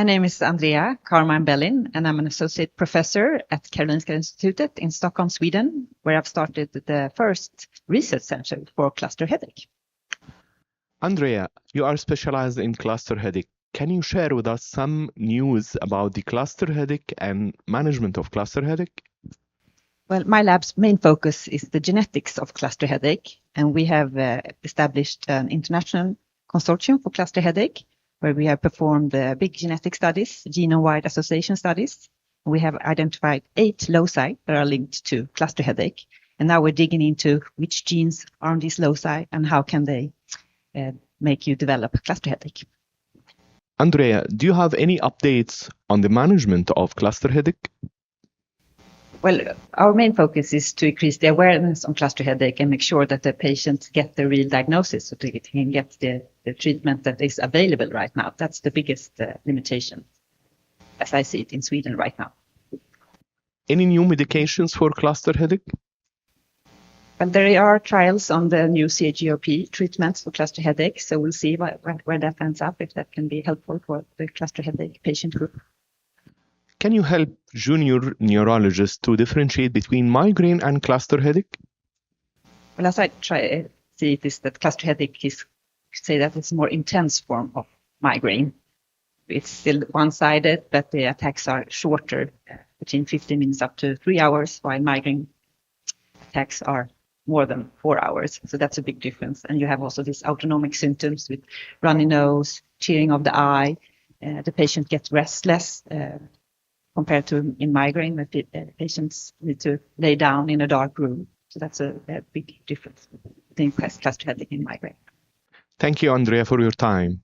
My name is Andrea Carmine Beline, and I'm an associate professor at Karolinska Institutet in Stockholm, Sweden, where I've started the first research center for cluster headache. Andrea, you are specialized in cluster headache. Can you share with us some news about the cluster headache and management of cluster headache? Well, my lab's main focus is the genetics of cluster headache, and we have established an international consortium for cluster headache, where we have performed big genetic studies, genome-wide association studies. We have identified 8 loci that are linked to cluster headache, and now we're digging into which genes are on these loci and how can they make you develop cluster headache. Andrea, do you have any updates on the management of cluster headache? Well, our main focus is to increase the awareness on cluster headache and make sure that the patients get the real diagnosis so they can get the treatment that is available right now. That's the biggest limitation, as I see it in Sweden right now. Any new medications for cluster headache? Well, there are trials on the new CGRP treatments for cluster headache, so we'll see where that ends up, if that can be helpful for the cluster headache patient group. Can you help junior neurologists to differentiate between migraine and cluster headache? Well, as I see it is that cluster headache is, say that it's a more intense form of migraine. It's still one-sided, but the attacks are shorter, between 15 minutes up to 3 hours, while migraine attacks are more than 4 hours. So that's a big difference. And you have also these autonomic symptoms with runny nose, tearing of the eye. The patient gets restless compared to in migraine, that patients need to lay down in a dark room. So that's a big difference between cluster headache and migraine. Thank you, Andrea, for your time.